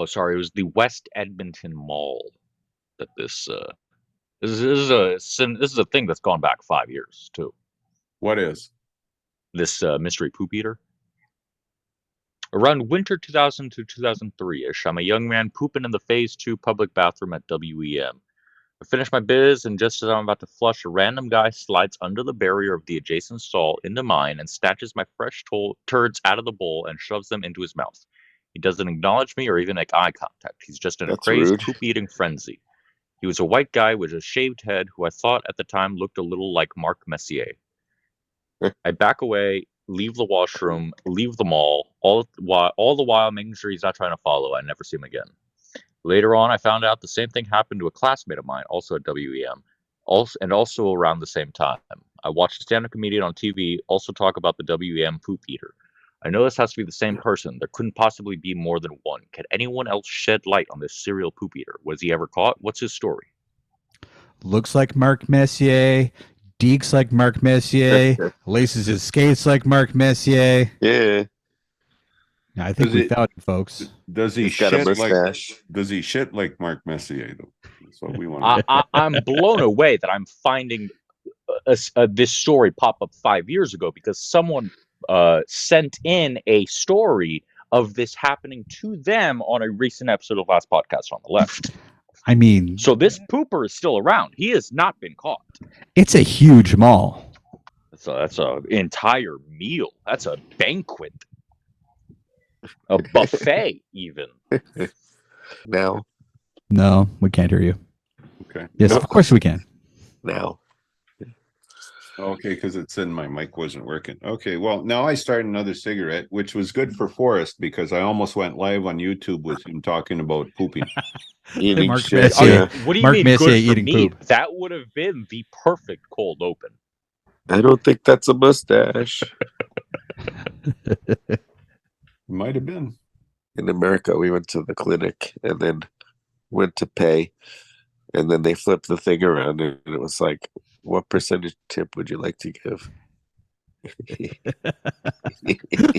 sorry, it was the West Edmonton Mall that this is a thing that's gone back 5 years too. What is? This mystery poop eater. Around winter 2000 to 2003-ish, I'm a young man pooping in the Phase 2 public bathroom at WEM. I finish my biz, and just as I'm about to flush, a random guy slides under the barrier of the adjacent stall into mine and snatches my fresh turds out of the bowl and shoves them into his mouth. He doesn't acknowledge me or even make eye contact. He's just in a crazed poop-eating frenzy. He was a white guy with a shaved head who I thought at the time looked a little like Marc Messier. I back away, leave the washroom, leave the mall, all the while making sure he's not trying to follow. I never see him again. Later on, I found out the same thing happened to a classmate of mine, also at WEM, also around the same time. I watched a stand-up comedian on TV also talk about the WEM poop eater. I know this has to be the same person. There couldn't possibly be more than one. Can anyone else shed light on this serial poop eater? Was he ever caught? What's his story? Looks like Marc Messier. Deeks like Marc Messier. Laces his skates like Marc Messier. Yeah. I think we found it, folks. Does he shit like Marc Messier though? That's what we want. I'm blown away that I'm finding this story pop up 5 years ago because someone sent in a story of this happening to them on a recent episode of Last Podcast on the Left. I mean, so this pooper is still around. He has not been caught. It's a huge mall. That's an entire meal. That's a banquet. A buffet, even. Now. No, we can't hear you. Okay. Yes, of course we can. Now. Okay, because it said my mic wasn't working. Okay, well, now I started another cigarette, which was good for Forrest because I almost went live on YouTube with him talking about pooping. Eating Marc shit. Messier. What do you Marc mean Messier good for eating me? poop. That would have been the perfect cold open. I don't think that's a mustache. Might have been. In America, we went to the clinic and then went to pay. And then they flipped the thing around and it was like, what percentage tip would you like to give?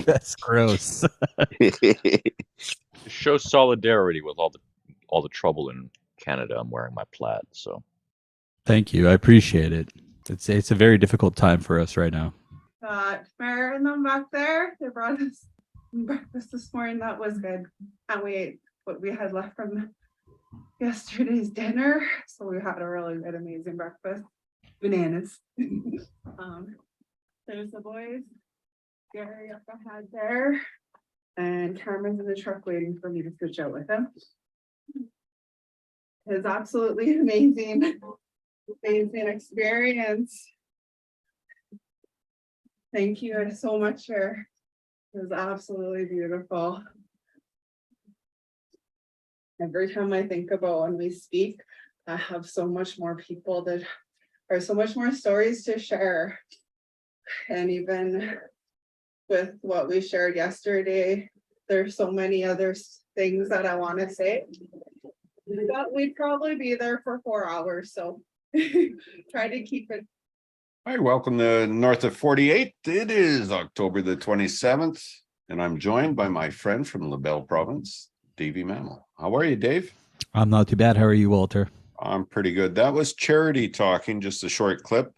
That's gross. Show solidarity with all the trouble in Canada. I'm wearing my plaid, so thank you. I appreciate it. It's a very difficult time for us right now. Mare and them back there, they brought us breakfast this morning. That was good. And we ate what we had left from yesterday's dinner. So we had a really good, amazing breakfast. Bananas. There's the boys. Gary up ahead there. And Cameron's in the truck waiting for me to switch out with him. It's absolutely amazing experience. Thank you so much, Chair. It was absolutely beautiful. Every time I think about when we speak, I have so much more people that are so much more stories to share. And even with what we shared yesterday, there's so many other things that I want to say. But we'd probably be there for 4 hours, so try to keep it. Hi, welcome to North of 48. It is October the 27th, and I'm joined by my friend from LaBelle Province, Davey Mammal. How are you, Dave? I'm not too bad. How are you, Walter? I'm pretty good. That was Charity talking, just a short clip.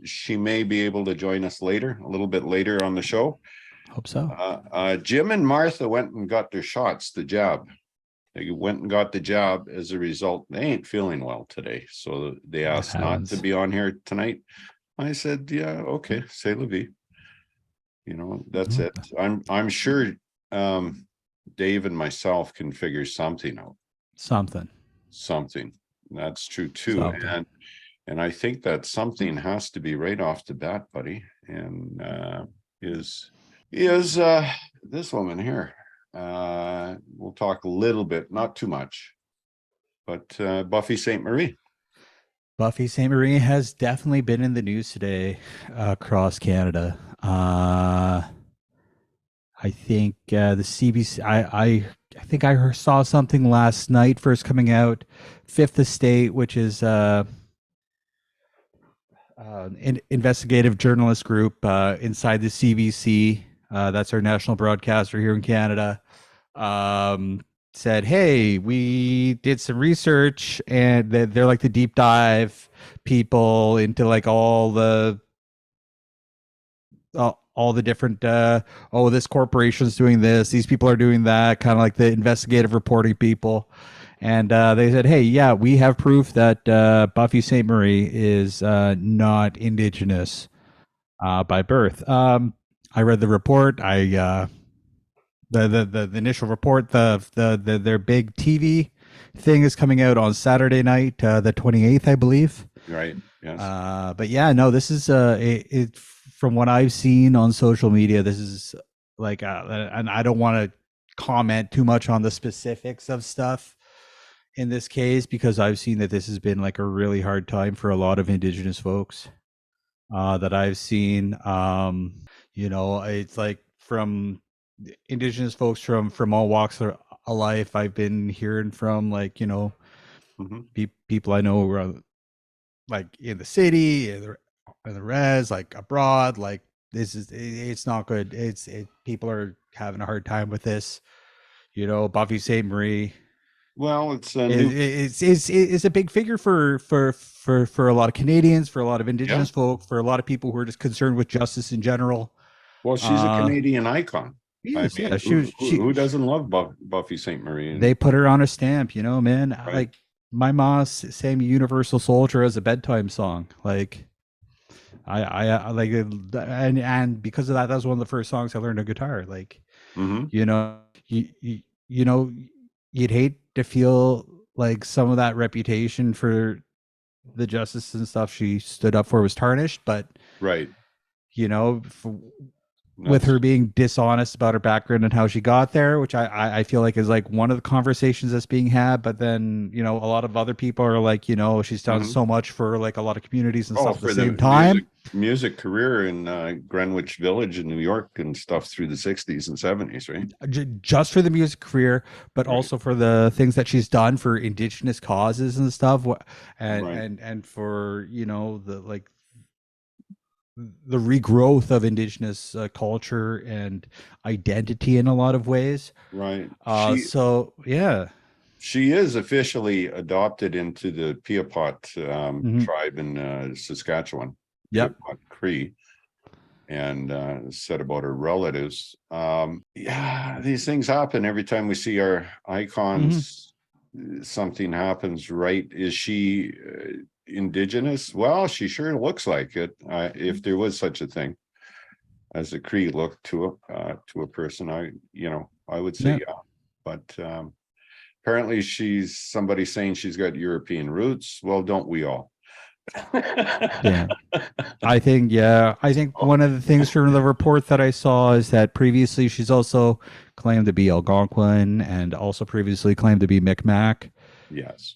She may be able to join us later, a little bit later on the show. Hope so. Jim and Martha went and got their shots, the jab. They went and got the jab. As a result, they ain't feeling well today. So they asked not to be on here tonight. I said, yeah, okay, c'est la vie. You know, that's it. I'm sure Dave and myself can figure something out. Something. That's true too. Something. And I think that something has to be right off the bat, buddy. And is this woman here. We'll talk a little bit, not too much, but Buffy St. Marie. Buffy St. Marie has definitely been in the news today across Canada. I think the CBC, I think I saw something last night first coming out. Fifth Estate, which is an investigative journalist group inside the CBC. That's our national broadcaster here in Canada. said, hey, we did some research, and they're like the deep dive people into like all the different this corporation's doing this, these people are doing that, kind of like the investigative reporting people. And they said, hey, yeah, we have proof that Buffy St. Marie is not Indigenous by birth. I read the report. The initial report, their big TV thing is coming out on Saturday night, the 28th, I believe. Right. Yes. But yeah, no, this is it from what I've seen on social media. This is like, and I don't want to comment too much on the specifics of stuff in this case, because I've seen that this has been like a really hard time for a lot of Indigenous folks that I've seen. It's like from Indigenous folks from all walks of life. I've been hearing from like, people I know around, like in the city, in the res, like abroad. Like it's not good. People are having a hard time with this. Buffy St. Marie. Well, it's a big figure for a lot of Canadians, for a lot of Indigenous folk, for a lot of people who are just concerned with justice in general. Well, she's a Canadian icon. Yes, I mean, who doesn't love Buffy St. Marie? They put her on a stamp, man. Right. Like my mom sang Universal Soldier as a bedtime song. Like I like, and because of that was one of the first songs I learned on guitar. Like, you'd hate to feel like some of that reputation for the justice and stuff she stood up for was tarnished, but right. With her being dishonest about her background and how she got there, which I feel like is like one of the conversations that's being had. But then, a lot of other people are like, she's done so much for like a lot of communities and stuff at the same time. Music career in Greenwich Village in New York and stuff through the 60s and 70s, right? Just for the music career, but also for the things that she's done for Indigenous causes and stuff. And for, the regrowth of Indigenous culture and identity in a lot of ways. Right. She is officially adopted into the Piapot tribe in Saskatchewan. Yep. Piapot Cree, and said about her relatives. These things happen every time we see our icons. Something happens, right? Is she Indigenous? Well, she sure looks like it. If there was such a thing as a Cree look to a person, I would say yeah. But apparently she's somebody saying she's got European roots. Well, don't we all? Yeah, I think one of the things from the report that I saw is that previously she's also claimed to be Algonquin and also previously claimed to be Micmac. Yes.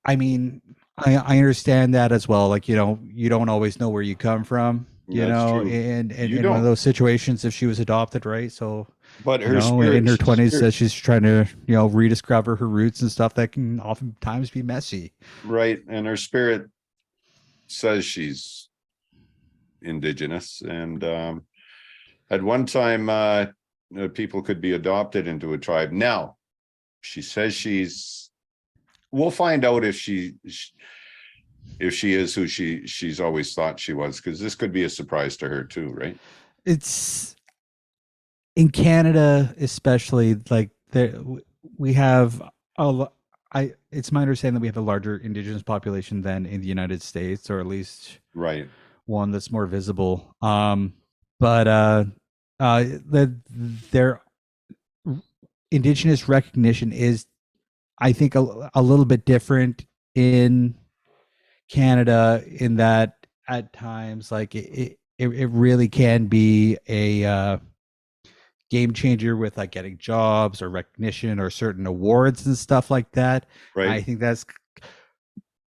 I mean, I understand that as well. Like, you don't always know where you come from, and one of those situations if she was adopted, right? So, but her in her 20s says she's trying to, rediscover her roots and stuff that can oftentimes be messy. Right. And her spirit says she's Indigenous. And at one time, people could be adopted into a tribe. Now, she says we'll find out if she is who she's always thought she was, because this could be a surprise to her too, right? It's in Canada, especially, like we have it's my understanding that we have a larger Indigenous population than in the United States, or at least one that's more visible. But their Indigenous recognition is, I think, a little bit different in Canada, in that at times, like it really can be a game changer with like getting jobs or recognition or certain awards and stuff like that. Right. I think that's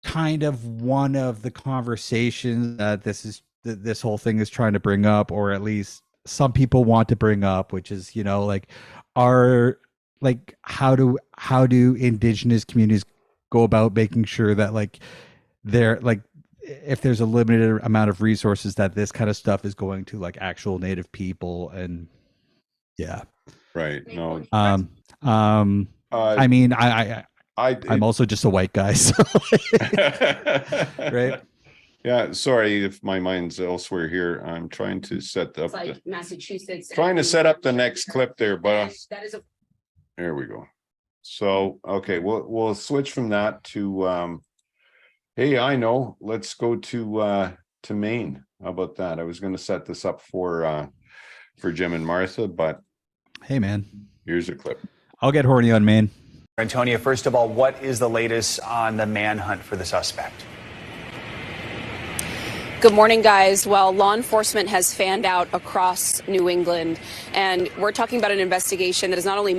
kind of one of the conversations that this whole thing is trying to bring up, or at least some people want to bring up, which is, how do Indigenous communities go about making sure that like they're like, if there's a limited amount of resources, that this kind of stuff is going to like actual Native people. And yeah. Right. No. I mean, I'm also just a white guy, so right. Yeah, sorry if my mind's elsewhere here. I'm trying to set up Massachusetts. trying to set up the next clip there, but that is there we go. So okay, we'll switch from that to hey, I know. Let's go to Maine. How about that? I was going to set this up for Jim and Martha, but hey, man, here's a clip. I'll get horny on Maine. Antonia, first of all, what is the latest on the manhunt for the suspect? Good morning, guys. Well, law enforcement has fanned out across New England, and we're talking about an investigation that is not only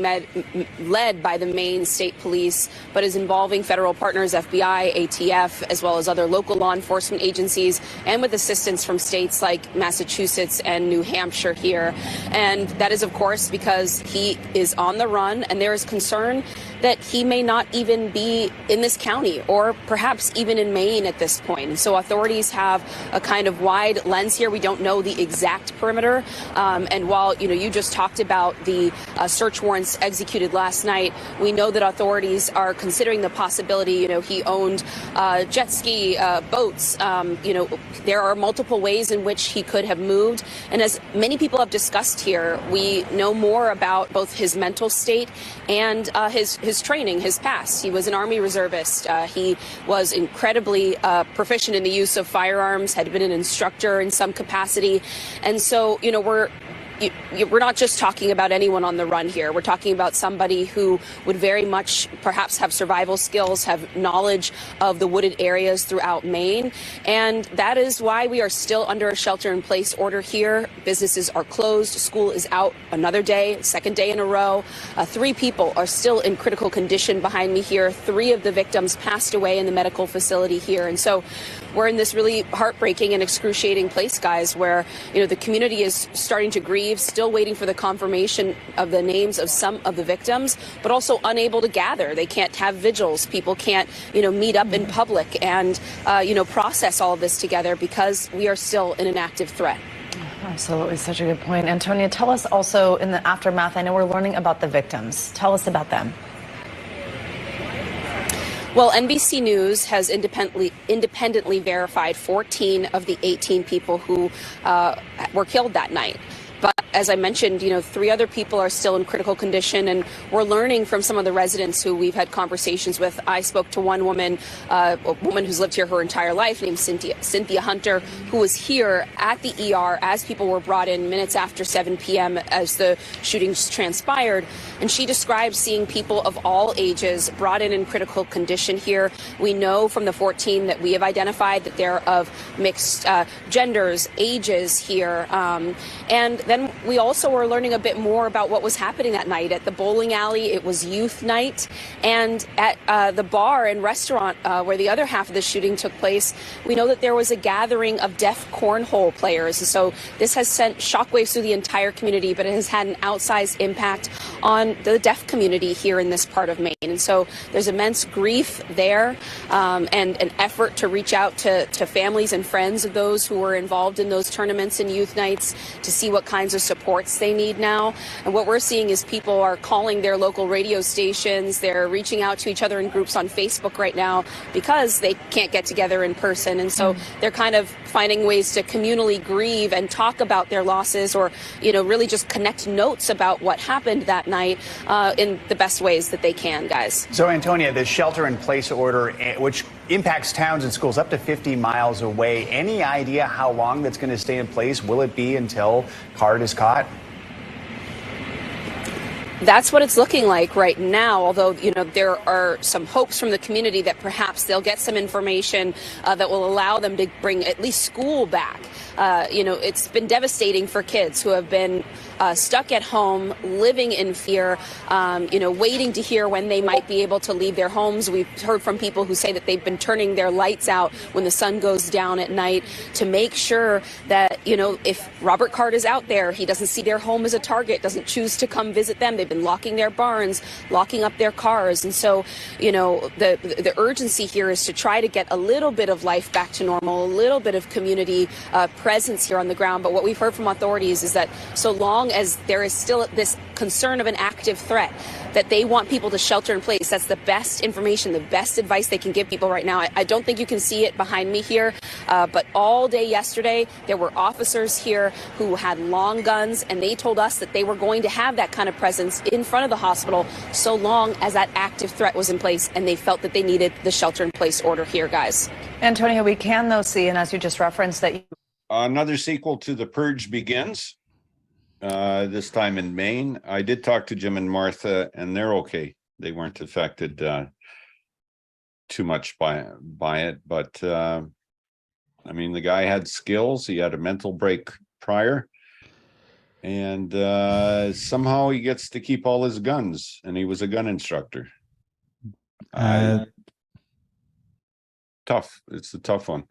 led by the Maine State Police, but is involving federal partners, FBI, ATF, as well as other local law enforcement agencies, and with assistance from states like Massachusetts and New Hampshire here. And that is, of course, because he is on the run, and there is concern that he may not even be in this county or perhaps even in Maine at this point. And so authorities have a kind of wide lens here. We don't know the exact perimeter. And while, you just talked about the search warrants executed last night, we know that authorities are considering the possibility, he owned jet ski boats. There are multiple ways in which he could have moved. And as many people have discussed here, we know more about both his mental state and his training, his past. He was an Army reservist. He was incredibly proficient in the use of firearms, had been an instructor in some capacity. And so, we're not just talking about anyone on the run here. We're talking about somebody who would very much perhaps have survival skills, have knowledge of the wooded areas throughout Maine. And that is why we are still under a shelter-in-place order here. Businesses are closed. School is out another day, second day in a row. 3 people are still in critical condition behind me here. 3 of the victims passed away in the medical facility here. And so we're in this really heartbreaking and excruciating place, guys, where, the community is starting to grieve, still waiting for the confirmation of the names of some of the victims, but also unable to gather. They can't have vigils. People can't, meet up in public and, process all of this together because we are still in an active threat. Absolutely. Such a good point. Antonia, tell us also in the aftermath, I know we're learning about the victims. Tell us about them. Well, NBC News has independently verified 14 of the 18 people who were killed that night. But as I mentioned, 3 other people are still in critical condition, and we're learning from some of the residents who we've had conversations with. I spoke to one woman, a woman who's lived here her entire life, named Cynthia Hunter, who was here at the ER as people were brought in minutes after 7 p.m. as the shootings transpired. And she described seeing people of all ages brought in critical condition here. We know from the 14 that we have identified that they're of mixed genders, ages here. And then we also were learning a bit more about what was happening that night at the bowling alley. It was youth night, and at the bar and restaurant where the other half of the shooting took place, we know that there was a gathering of deaf cornhole players. And so this has sent shockwaves through the entire community, but it has had an outsized impact on the deaf community here in this part of Maine. And so there's immense grief there, and an effort to reach out to families and friends of those who were involved in those tournaments and youth nights to see what kinds of supports they need now. And what we're seeing is people are calling their local radio stations. They're reaching out to each other in groups on Facebook right now because they can't get together in person. And so they're kind of finding ways to communally grieve and talk about their losses, or, really just connect notes about what happened that night in the best ways that they can, guys. So, Antonia, the shelter-in-place order, which impacts towns and schools up to 50 miles away, any idea how long that's going to stay in place? Will it be until Card is caught? That's what it's looking like right now, although, there are some hopes from the community that perhaps they'll get some information that will allow them to bring at least school back. It's been devastating for kids who have been stuck at home, living in fear, waiting to hear when they might be able to leave their homes. We've heard from people who say that they've been turning their lights out when the sun goes down at night to make sure that, if Robert Card is out there, he doesn't see their home as a target, doesn't choose to come visit them. They've been locking their barns, locking up their cars. And so, the urgency here is to try to get a little bit of life back to normal, a little bit of community presence here on the ground. But what we've heard from authorities is that so long long as there is still this concern of an active threat, that they want people to shelter in place. That's the best information, the best advice they can give people right now. I don't think you can see it behind me here, but all day yesterday, there were officers here who had long guns, and they told us that they were going to have that kind of presence in front of the hospital so long as that active threat was in place, and they felt that they needed the shelter in place order here, guys. Antonio, we can though see, and as you just referenced, that another sequel to The Purge begins, this time in Maine. I did talk to Jim and Martha, and they're okay. They weren't affected too much by it, but I mean, the guy had skills. He had a mental break prior, and somehow he gets to keep all his guns, and he was a gun instructor. Tough. It's a tough one.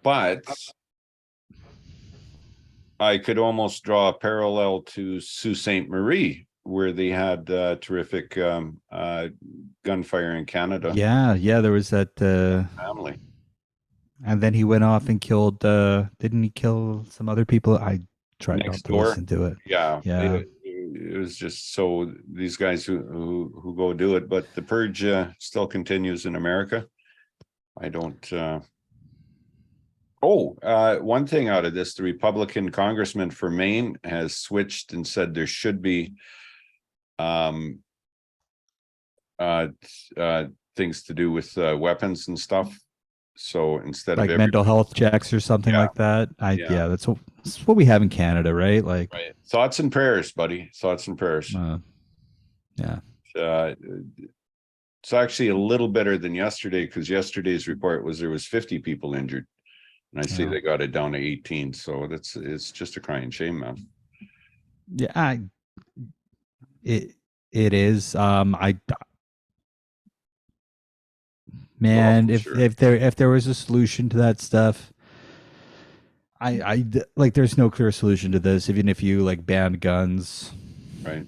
But I could almost draw a parallel to Sault Ste. Marie, where they had terrific gunfire in Canada. Yeah, there was that Family. and then he went off and killed didn't he kill some other people? I tried not to listen to it. Yeah. Yeah. It was just so these guys who go do it, but the purge still continues in America. I don't one thing out of this, the Republican congressman for Maine has switched and said there should be things to do with weapons and stuff. So instead Like of mental health checks or something like that. That's what we have in Canada, right? Like thoughts and prayers, buddy. Thoughts and prayers. Yeah. It's actually a little better than yesterday, because yesterday's report was there was 50 people injured. And I see they got it down to 18. So it's just a crying shame, man. Yeah, it is. Man, if there was a solution to that stuff, I like there's no clear solution to this. Even if you like banned guns, right?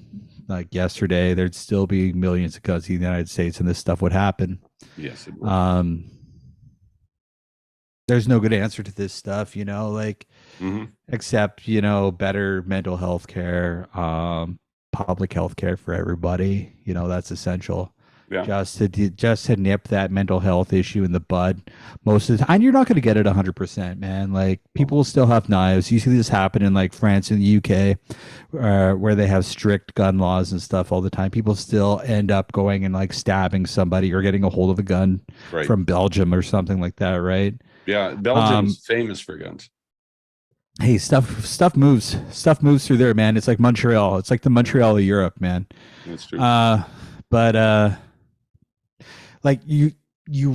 Like yesterday, there'd still be millions of guns in the United States, and this stuff would happen. Yes, it would. There's no good answer to this stuff, except better mental health care, public health care for everybody. That's essential. Yeah. Just to nip that mental health issue in the bud most of the time. And you're not going to get it 100%, man. Like people will still have knives. You see this happen in like France and the UK, where they have strict gun laws and stuff all the time. People still end up going and like stabbing somebody or getting a hold of a gun from Belgium or something like that, right? Yeah, Belgium's famous for guns. Hey, stuff moves. Stuff moves through there, man. It's like Montreal. It's like the Montreal of Europe, man. That's true. But like you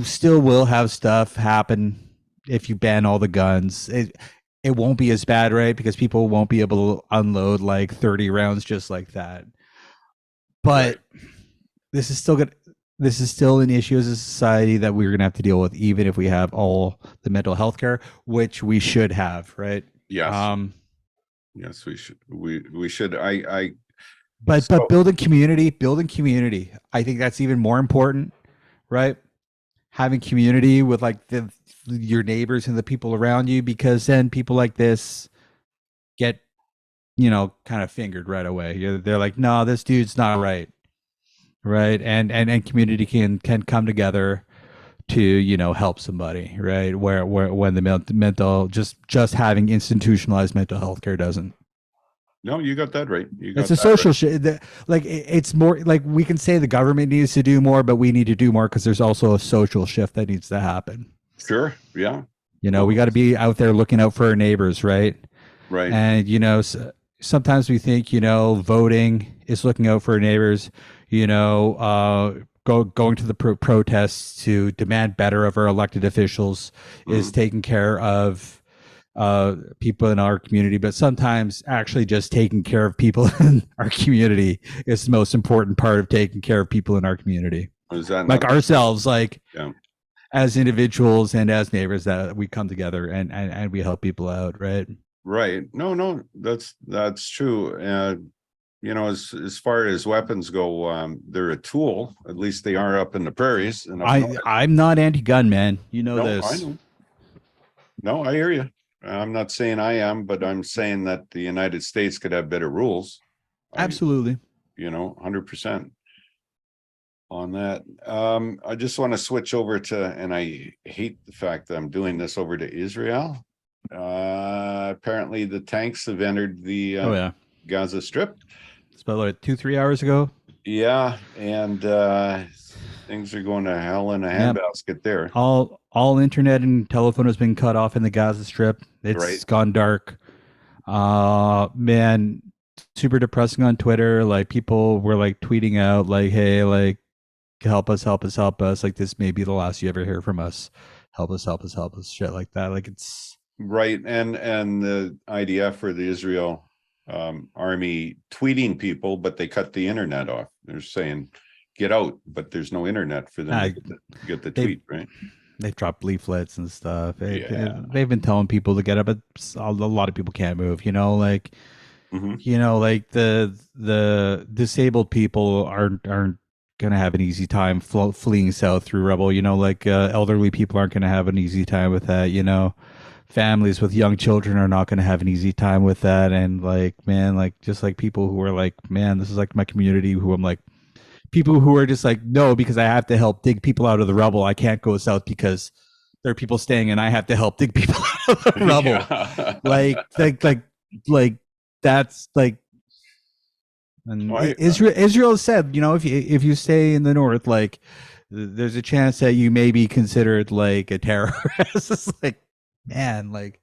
still will have stuff happen if you ban all the guns. It won't be as bad, right? Because people won't be able to unload like 30 rounds just like that. But this is still good. This is still an issue as a society that we're gonna have to deal with, even if we have all the mental health care, which we should have, right? Yes. Yes, we should. We should. But building community, I think that's even more important, right? Having community with like your neighbors and the people around you, because then people like this get, kind of fingered right away. They're like, no, this dude's not right, and community can come together to help somebody, right? Where when the mental just having institutionalized mental health care doesn't. No, you got that right. It's a social shit. Like it's more like we can say the government needs to do more, but we need to do more because there's also a social shift that needs to happen. Sure. Yeah. We got to be out there looking out for our neighbors, right? Right. And sometimes we think voting is looking out for our neighbors. Going to the protests to demand better of our elected officials is taking care of people in our community, but sometimes actually just taking care of people in our community is the most important part of taking care of people in our community. Is that like ourselves, as individuals and as neighbors, that we come together and we help people out, right? Right. No, that's true. As far as weapons go, they're a tool. At least they are up in the prairies. And I'm not anti-gun, man. This. I know. No, I hear you. I'm not saying I am, but I'm saying that the United States could have better rules. Absolutely. 100% on that. I just want to switch over to, and I hate the fact that I'm doing this, over to Israel. Apparently the tanks have entered the Gaza Strip. It's about like 2-3 hours ago. Yeah, and things are going to hell in a handbasket there. All internet and telephone has been cut off in the Gaza Strip. It's gone dark. Man, super depressing on Twitter. Like, people were like tweeting out like, hey, like, help us. Like, this may be the last you ever hear from us. Help us. Shit like that. Like, it's right. And the IDF, or the Israel army, tweeting people, but they cut the internet off. They're saying get out, but there's no internet for them to get the tweet, right? They've dropped leaflets and stuff. They've been telling people to get up, but a lot of people can't move, like like the disabled people aren't gonna have an easy time fleeing south through rubble, like elderly people aren't gonna have an easy time with that, families with young children are not going to have an easy time with that. And like, man, like, just like people who are like, man, this is like my community, who I'm like, people who are just like, no, because I have to help dig people out of the rubble. I can't go south because there are people staying and I have to help dig people out of the rubble. Yeah. like that's like, and Israel said, if you stay in the north, like, there's a chance that you may be considered like a terrorist. It's like, man, like,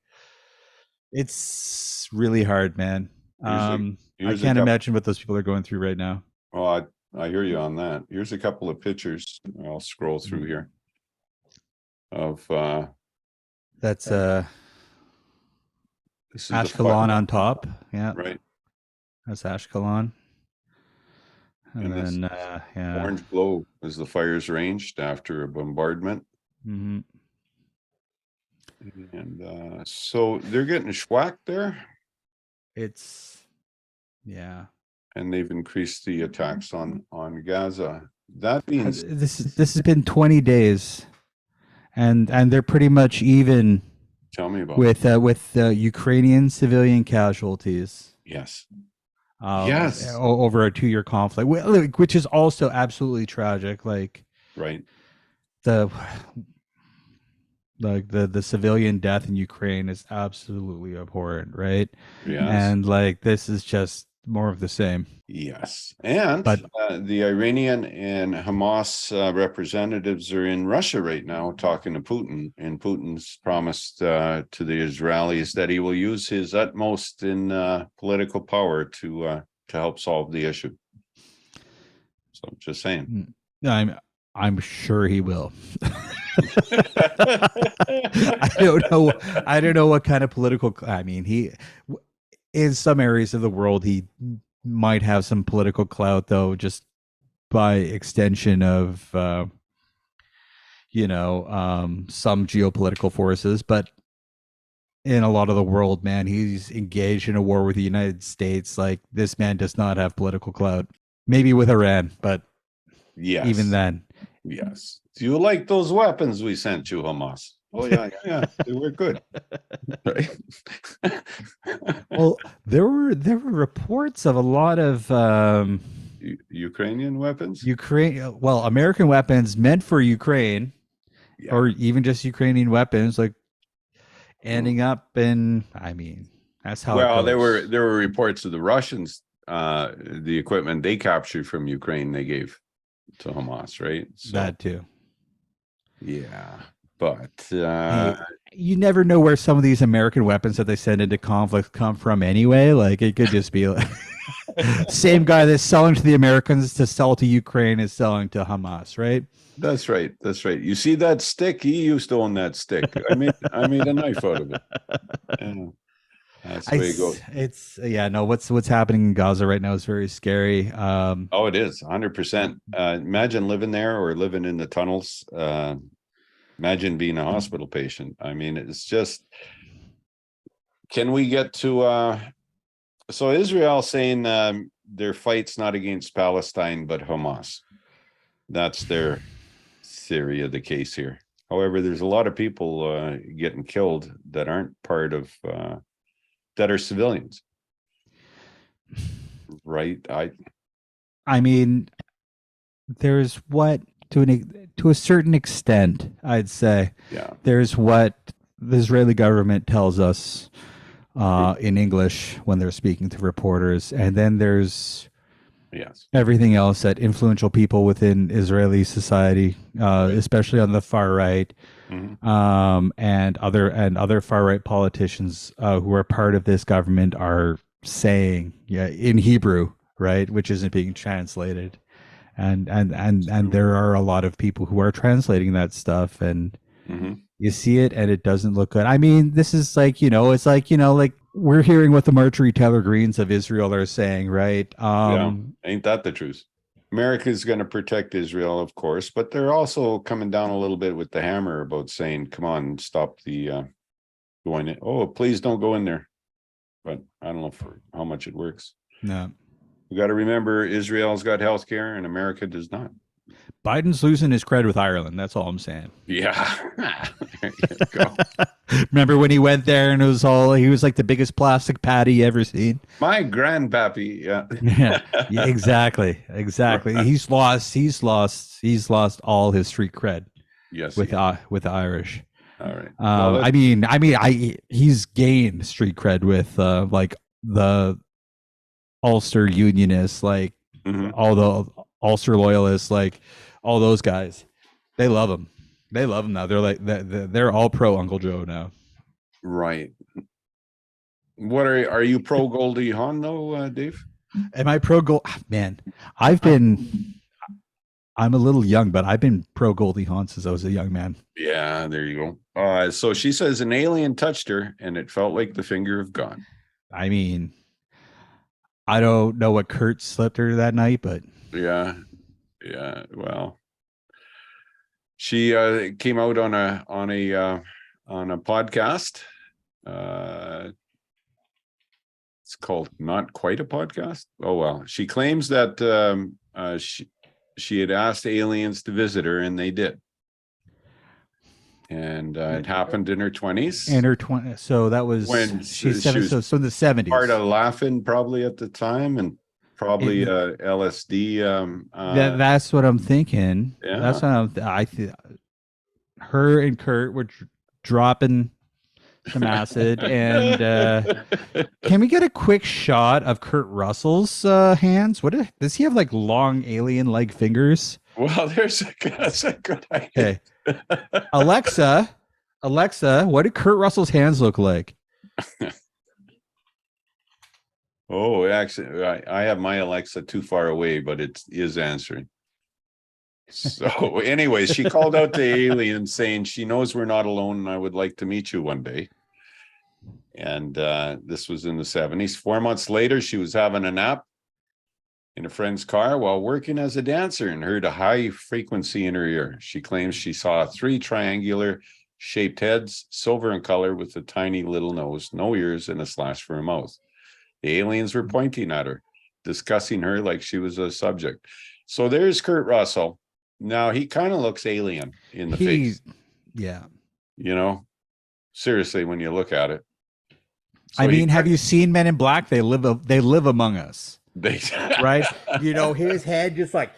it's really hard, man. I can't imagine what those people are going through right now. Well, I hear you on that. Here's a couple of pictures. I'll scroll through here of that's this is Ashkelon on top. Yeah, right. That's Ashkelon. And then orange glow as the fires ranged after a bombardment. Mm-hmm. And so they're getting schwacked there. And they've increased the attacks on Gaza. That means this has been 20 days, and they're pretty much even. Tell me about with Ukrainian civilian casualties. Yes. Over a 2-year conflict, which is also absolutely tragic. Like, right. The civilian death in Ukraine is absolutely abhorrent, right? Yes. And like, this is just more of the same. Yes. And the Iranian and Hamas representatives are in Russia right now talking to Putin, and Putin's promised to the Israelis that he will use his utmost in political power to help solve the issue. So I'm just saying. I'm sure he will. I don't know what kind of political. I mean, he, in some areas of the world, he might have some political clout, though, just by extension of some geopolitical forces. But in a lot of the world, man, he's engaged in a war with the United States. Like, this man does not have political clout. Maybe with Iran, but yes, even then. Yes. Do you like those weapons we sent you, Hamas? Oh yeah, they were good. Right. Well, there were reports of a lot of Ukrainian weapons. American weapons meant for Ukraine, or even just Ukrainian weapons, like ending up in. I mean, that's how. Well, there were reports of the Russians, the equipment they captured from Ukraine, they gave to Hamas, right? So, that too. Yeah, but you never know where some of these American weapons that they send into conflict come from anyway. Like, it could just be like same guy that's selling to the Americans to sell to Ukraine is selling to Hamas, right? That's right. You see that stick? He used to own that stick. I made a knife out of it. Yeah. That's the way it goes. It's what's happening in Gaza right now is very scary. It is 100%. Imagine living there or living in the tunnels. Imagine being a hospital patient. I mean, it's just, can we get to so Israel saying their fight's not against Palestine but Hamas. That's their theory of the case here. However, there's a lot of people getting killed that aren't part of that are civilians. Right. I mean, there's what to a certain extent, I'd say. Yeah. There's what the Israeli government tells us in English when they're speaking to reporters, and then there's Yes. everything else that influential people within Israeli society, especially on the far right, and other far right politicians who are part of this government are saying, in Hebrew, right, which isn't being translated, and there are a lot of people who are translating that stuff, and you see it, and it doesn't look good. I mean, this is like, it's like, like we're hearing what the Marjorie Taylor Greens of Israel are saying, right? Ain't that the truth? America's going to protect Israel, of course, but they're also coming down a little bit with the hammer about saying, come on, stop the going in. Oh, please don't go in there. But I don't know for how much it works. No. We got to remember Israel's got health care and America does not. Biden's losing his cred with Ireland. That's all I'm saying. Yeah. There you go. Remember when he went there and he was like the biggest plastic patty you ever seen? My grandpappy. Yeah, exactly. Right. He's lost all his street cred. Yes. With the Irish. All right. He's gained street cred with like the Ulster Unionists, like all the Ulster loyalists, like all those guys. They love him. They love him now. They're like they're all pro Uncle Joe now. Right. What are you pro Goldie Hawn though, Dave? Am I pro Gold? Man, I'm a little young, but I've been pro Goldie Hawn since I was a young man. Yeah, there you go. So she says an alien touched her and it felt like the finger of God. I mean, I don't know what Kurt slipped her that night, but yeah. Well, she came out on a podcast. It's called Not Quite a Podcast. Oh well, she claims that she had asked aliens to visit her, and they did. And it happened in her 20s. In her 20s. So that was when she's seven. So in the 70s. Part of laughing probably at the time, and probably LSD. That's what I'm thinking. Yeah. That's what her and Kurt were dropping some acid, and can we get a quick shot of Kurt Russell's hands? Does he have like long alien-like fingers? Well, that's a good idea. Okay. Alexa, what do Kurt Russell's hands look like? Oh, actually, I have my Alexa too far away, but it is answering. So anyways, she called out the alien saying she knows we're not alone and I would like to meet you one day. And this was in the 70s. 4 months later, she was having a nap in a friend's car while working as a dancer and heard a high frequency in her ear. She claims she saw 3 triangular shaped heads, silver in color, with a tiny little nose, no ears, and a slash for a mouth. The aliens were pointing at her, discussing her like she was a subject. So there's Kurt Russell. Now he kind of looks alien in the face. Yeah. You know, seriously, when you look at it. So I mean, have you seen Men in Black? They live among us. Right? You know, his head just like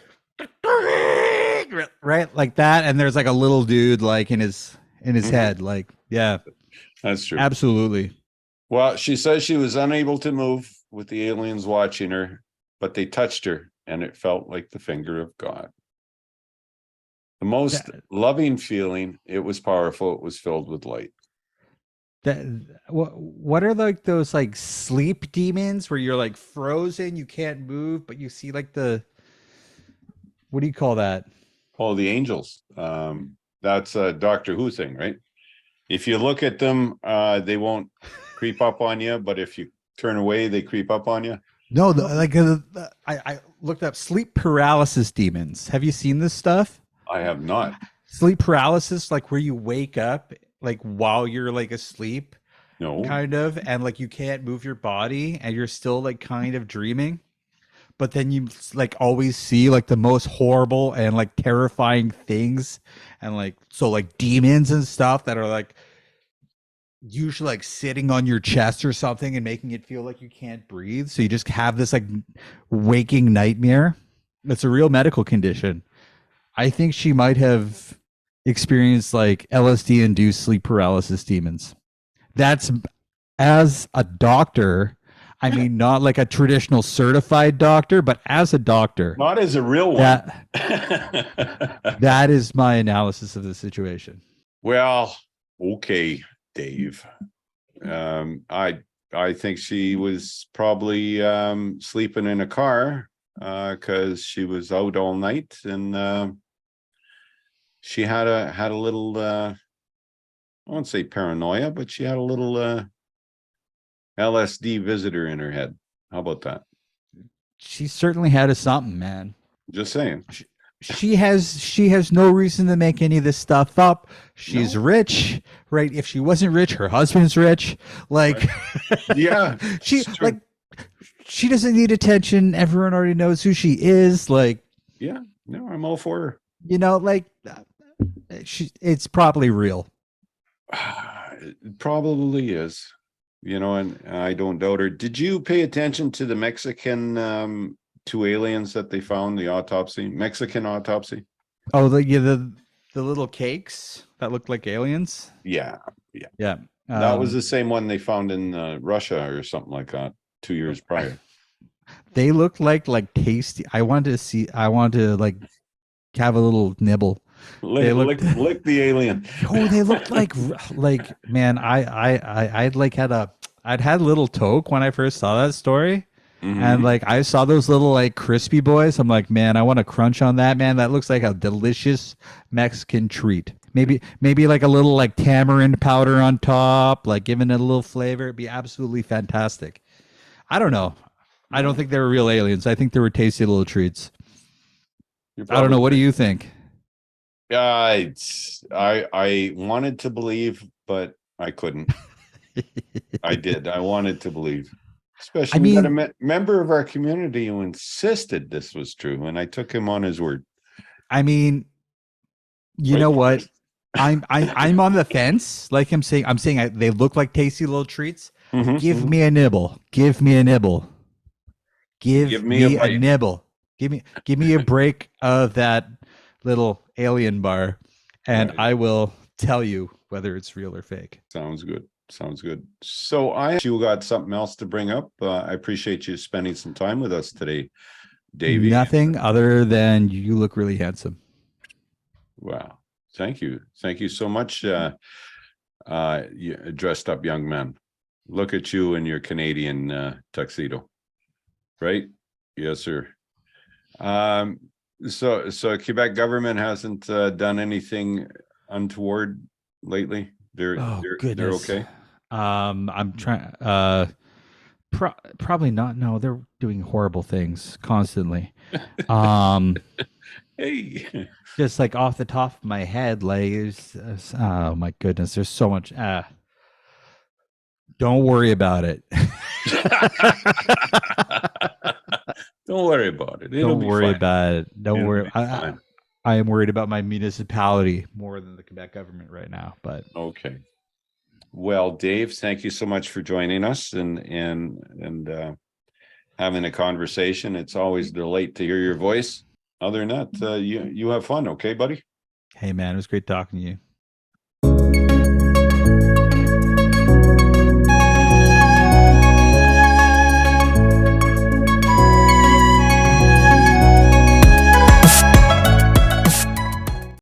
right like that, and there's like a little dude like in his head, like, yeah. That's true. Absolutely. Well, she says she was unable to move with the aliens watching her, but they touched her and it felt like the finger of God. The most loving feeling. It was powerful. It was filled with light. What are like those like sleep demons where you're like frozen, you can't move, but you see like what do you call that? Oh, the angels. That's a Doctor Who thing, right? If you look at them, they won't creep up on you, but if you turn away, they creep up on you. No, I looked up sleep paralysis demons. Have you seen this stuff? I have not. Sleep paralysis, like where you wake up like while you're like asleep, no, kind of, and like you can't move your body and you're still like kind of dreaming, but then you like always see like the most horrible and like terrifying things, and like so like demons and stuff that are like usually like sitting on your chest or something and making it feel like you can't breathe. So you just have this like waking nightmare. It's a real medical condition. I think she might have experienced like LSD induced sleep paralysis demons. That's, as a doctor, I mean, not like a traditional certified doctor, but as a doctor, Not as a real one. that is my analysis of the situation. Well, okay, Dave. I think she was probably sleeping in a car because she was out all night, and she had a little I won't say paranoia, but she had a little LSD visitor in her head. How about that? She certainly had a something, man. Just saying. She has no reason to make any of this stuff up. She's rich, right? If she wasn't rich, her husband's rich. Like, right. Yeah, she like she doesn't need attention. Everyone already knows who she is. Like, yeah, no, I'm all for her. You know, like it's probably real. It probably is. You know, and I don't doubt her. Did you pay attention to the Mexican 2 aliens that they found, the autopsy, Mexican autopsy? Oh, the little cakes that looked like aliens? Yeah. That was the same one they found in Russia or something like that 2 years prior. They looked like tasty. I wanted to like have a little nibble. Lick the alien. Oh, they looked like man. I'd had a little toke when I first saw that story, and like I saw those little like crispy boys. I'm like, man, I want to crunch on that, man. That looks like a delicious Mexican treat. Maybe like a little like tamarind powder on top, like giving it a little flavor. It'd be absolutely fantastic. I don't know. I don't think they were real aliens. I think they were tasty little treats. I don't know. What do you think? I wanted to believe, but I couldn't. I did. I wanted to believe. Especially we had a member of our community who insisted this was true, and I took him on his word. I mean, you know what? I'm on the fence. Like I'm saying they look like tasty little treats. Give me a nibble. Give me a nibble. Give me a nibble. Give me a break of that little alien bar, and I will tell you whether it's real or fake. Sounds good. So you got something else to bring up? I appreciate you spending some time with us today, Davey. Nothing other than you look really handsome. Wow. Thank you so much. You dressed up young man. Look at you in your Canadian tuxedo. Right? Yes, sir. So Quebec government hasn't done anything untoward lately. They're okay. I'm trying. Probably not. No, they're doing horrible things constantly. Hey, just like off the top of my head, like oh my goodness, there's so much. Don't worry about it. Don't worry about it. Don't worry about it. Don't worry. I am worried about my municipality more than the Quebec government right now. But okay. Well, Dave, thank you so much for joining us and having a conversation. It's always a delight to hear your voice. Other than that, you have fun, okay, buddy? Hey, man, it was great talking to you.